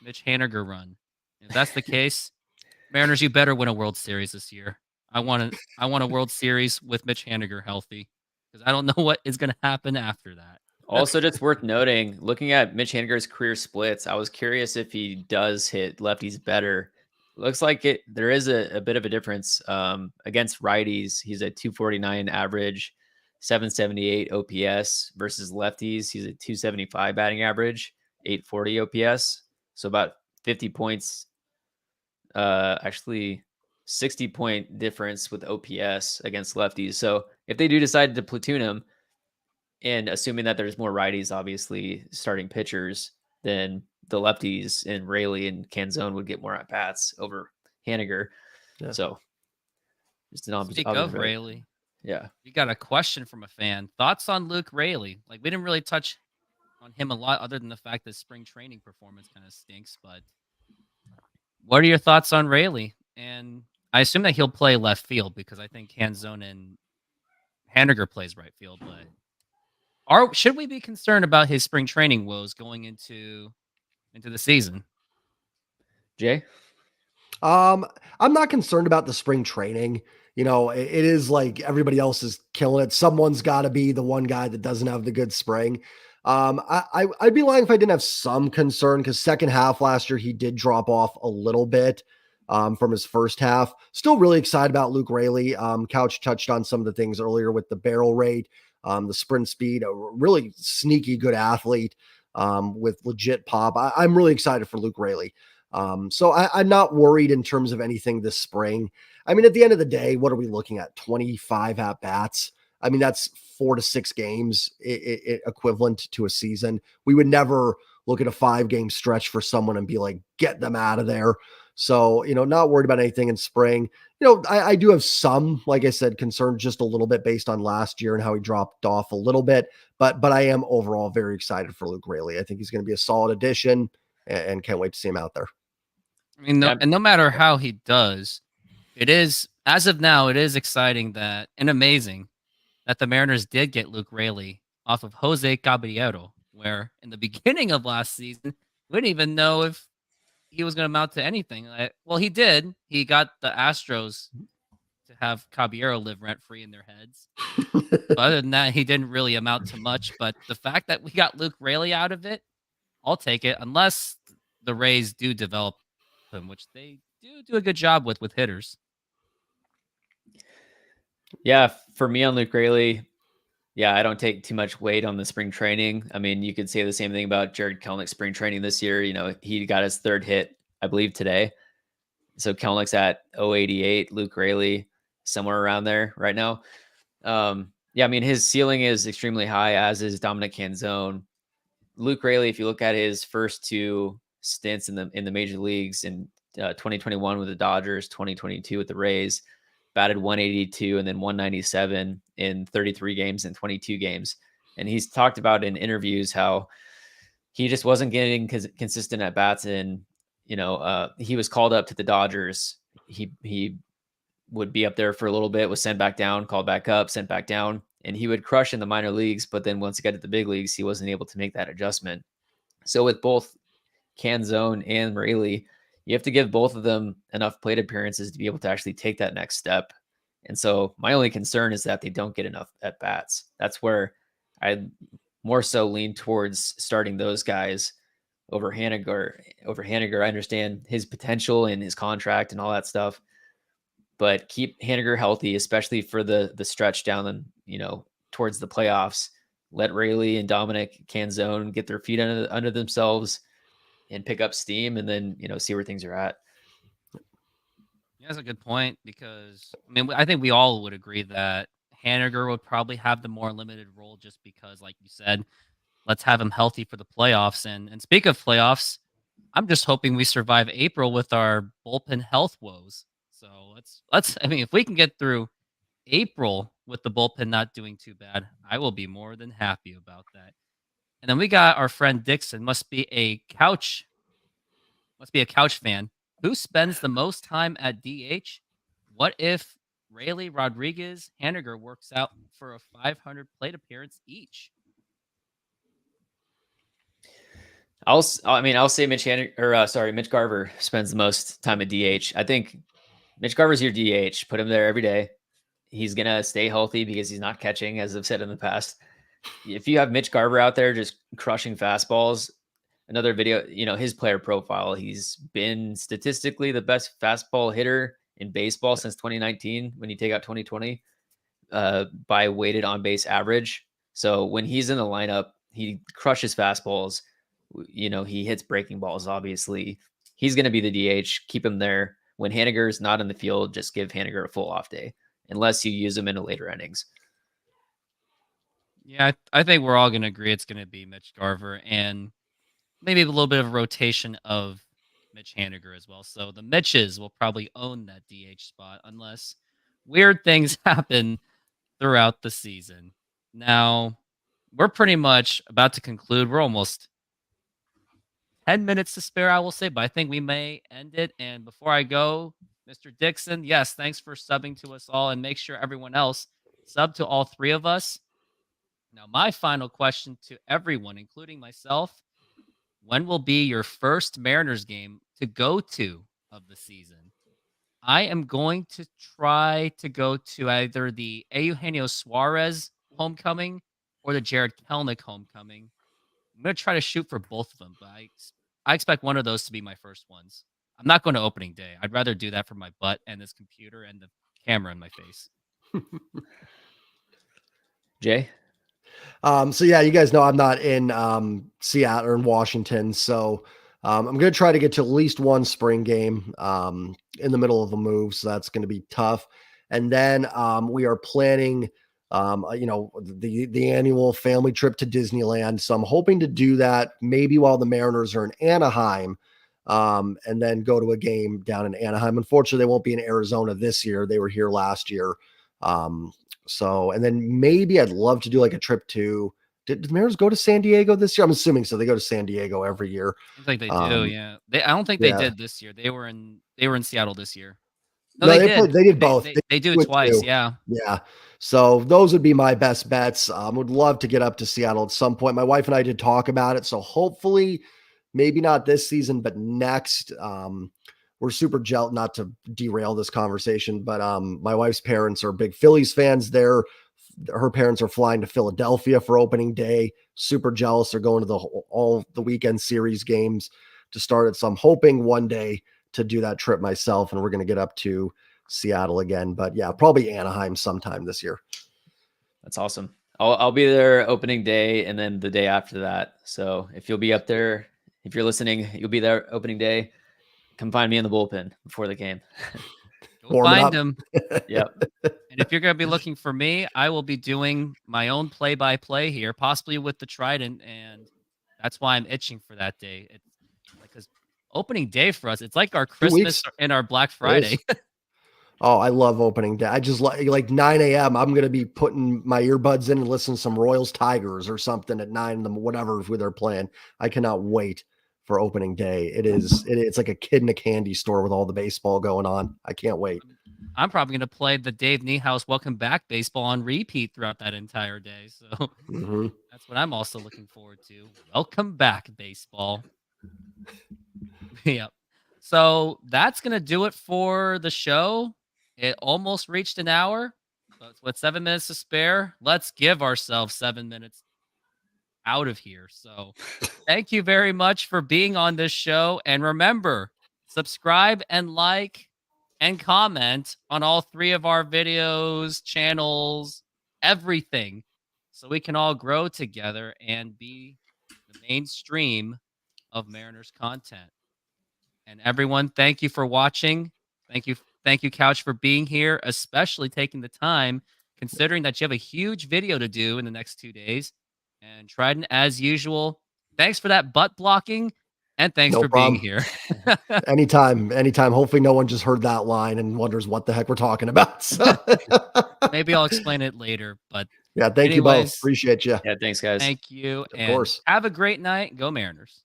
Mitch Haniger run? If that's the case, Mariners, you better win a World Series this year. I want a World Series with Mitch Haniger healthy because I don't know what is going to happen after that. Also, just worth noting, looking at Mitch Haniger's career splits, I was curious if he does hit lefties better. Looks like there is a bit of a difference against righties. He's a 249 average, 778 OPS versus lefties. He's a 275 batting average, 840 OPS. So about 50 points, actually 60-point difference with OPS against lefties. So if they do decide to platoon him, and assuming that there's more righties, obviously starting pitchers, then the lefties and Rayleigh and Canzone would get more at bats over Haniger. Yeah. So just an Speak of Rayleigh, yeah. we got a question from a fan. Thoughts on Luke Rayleigh? Like, we didn't really touch on him a lot, other than the fact that spring training performance kind of stinks. But what are your thoughts on Rayleigh? And I assume that he'll play left field because I think Canzone and Haniger plays right field. But should we be concerned about his spring training woes going into the season? Jay? I'm not concerned about the spring training. It is like everybody else is killing it. Someone's got to be the one guy that doesn't have the good spring. I'd be lying if I didn't have some concern, because second half last year he did drop off a little bit from his first half. Still really excited about Luke Rayleigh. Couch touched on some of the things earlier with the barrel rate, the sprint speed, a really sneaky good athlete with legit pop. I'm really excited for Luke Rayleigh. So I'm not worried in terms of anything this spring. I mean, at the end of the day, what are we looking at? 25 at bats. I mean, that's 4 to 6 games equivalent to a season. We would never look at a 5-game stretch for someone and be like, get them out of there. So, not worried about anything in spring. I do have some, like I said, concern just a little bit based on last year and how he dropped off a little bit. But I am overall very excited for Luke Rayleigh. I think he's going to be a solid addition and can't wait to see him out there. I mean, no matter how he does, it is, as of now, it is exciting that and amazing that the Mariners did get Luke Rayleigh off of Jose Caballero, where in the beginning of last season, we didn't even know if he was going to amount to anything. Well, he did. He got the Astros to have Caballero live rent-free in their heads. But other than that, he didn't really amount to much. But the fact that we got Luke Rayleigh out of it, I'll take it, unless the Rays do develop him, which they do a good job with hitters. Yeah, for me on Luke Rayleigh, I don't take too much weight on the spring training. I mean, you could say the same thing about Jared Kelenick's spring training this year. He got his 3rd hit, I believe, today. So Kelenick's at 088, Luke Rayleigh somewhere around there right now. I mean, his ceiling is extremely high, as is Dominic Canzone. Luke Rayleigh, if you look at his first 2 stints in the major leagues in 2021 with the Dodgers, 2022 with the Rays, batted 182 and then 197 in 33 games and 22 games. And he's talked about in interviews how he just wasn't getting consistent at bats. And, he was called up to the Dodgers. He would be up there for a little bit, was sent back down, called back up, sent back down, and he would crush in the minor leagues. But then once he got to the big leagues, he wasn't able to make that adjustment. So with both Canzone and Rayleigh, you have to give both of them enough plate appearances to be able to actually take that next step. And so my only concern is that they don't get enough at bats. That's where I more so lean towards starting those guys over Haniger. I understand his potential and his contract and all that stuff, but keep Haniger healthy, especially for the stretch down, towards the playoffs. Let Rayleigh and Dominic Canzone get their feet under themselves and pick up steam, and then see where things are at. Yeah, that's a good point, because I mean, I think we all would agree that Haniger would probably have the more limited role, just because, like you said, let's have him healthy for the playoffs. And speak of playoffs, I'm just hoping we survive April with our bullpen health woes. So let's. I mean, if we can get through April with the bullpen not doing too bad, I will be more than happy about that. And then we got our friend Dixon, must be a couch fan. Who spends the most time at DH? What if Rayleigh, Rodriguez, Haniger works out for a 500 plate appearance each? I'll say Mitch Garver spends the most time at DH. I think Mitch Garver's your DH. Put him there every day. He's gonna stay healthy because he's not catching, as I've said in the past. If you have Mitch Garver out there just crushing fastballs, another video, his player profile, he's been statistically the best fastball hitter in baseball since 2019 when you take out 2020. by weighted on base average. So when he's in the lineup, he crushes fastballs. He hits breaking balls, obviously. He's going to be the DH. Keep him there. When Haniger's not in the field, just give Haniger a full off day, unless you use him in the later innings. Yeah, I think we're all going to agree it's going to be Mitch Garver and maybe a little bit of a rotation of Mitch Haniger as well. So the Mitches will probably own that DH spot unless weird things happen throughout the season. Now, we're pretty much about to conclude. We're almost 10 minutes to spare, I will say, but I think we may end it. And before I go, Mr. Dixon, yes, thanks for subbing to us all, and make sure everyone else sub to all three of us. Now, my final question to everyone, including myself: when will be your first Mariners game to go to of the season? I am going to try to go to either the Eugenio Suarez homecoming or the Jared Kelnick homecoming. I'm going to try to shoot for both of them, but I expect one of those to be my first ones. I'm not going to opening day. I'd rather do that for my butt and this computer and the camera in my face. Jay? So yeah, you guys know I'm not in Seattle or in Washington, so I'm going to try to get to at least one spring game in the middle of a move, so that's going to be tough. And then we are planning, the annual family trip to Disneyland. So I'm hoping to do that maybe while the Mariners are in Anaheim, and then go to a game down in Anaheim. Unfortunately, they won't be in Arizona this year. They were here last year. So, and then maybe I'd love to do like a trip to, did the Mariners go to San Diego this year? I'm assuming so. They go to San Diego every year. Seems like they do, yeah. I don't think they did this year. They were in Seattle this year. No, they did. They did both. They do it twice, too. yeah. Yeah. So those would be my best bets. Would love to get up to Seattle at some point. My wife and I did talk about it. So hopefully, maybe not this season, but next. We're super jealous, not to derail this conversation, but my wife's parents are big Phillies fans. Her parents are flying to Philadelphia for opening day. Super jealous. They're going to all the weekend series games to start it. So I'm hoping one day to do that trip myself, and we're going to get up to Seattle again. But yeah, probably Anaheim sometime this year. That's awesome. I'll be there opening day and then the day after that. So if you'll be up there, if you're listening, you'll be there opening day. Come find me in the bullpen before the game. Go find him. Yep. And if you're going to be looking for me, I will be doing my own play-by-play here, possibly with the Trident, and that's why I'm itching for that day. It's like, because opening day for us, it's like our Christmas and our Black Friday. Oh, I love opening day. I just like 9 a.m. I'm going to be putting my earbuds in and listening to some Royals Tigers or something at 9 in the whatever they're playing. I cannot wait for opening day. It's like a kid in a candy store with all the baseball going on. I can't wait. I'm probably going to play the Dave Niehaus Welcome Back baseball on repeat throughout that entire day. So that's what I'm also looking forward to. Welcome back baseball. Yep. So that's going to do it for the show. It almost reached an hour. But with 7 minutes to spare, let's give ourselves 7 minutes out of here. So thank you very much for being on this show. And remember, subscribe and like and comment on all three of our videos, channels, everything, so we can all grow together and be the mainstream of Mariners content. And everyone, thank you for watching. Thank you, Couch, for being here, especially taking the time, considering that you have a huge video to do in the next 2 days. And Trident, as usual, thanks for that butt blocking, and thanks for being here. Anytime. Hopefully no one just heard that line and wonders what the heck we're talking about. So. Maybe I'll explain it later, but yeah, thank you both. Appreciate you. Yeah, thanks, guys. Thank you. Of course. Have a great night. Go Mariners.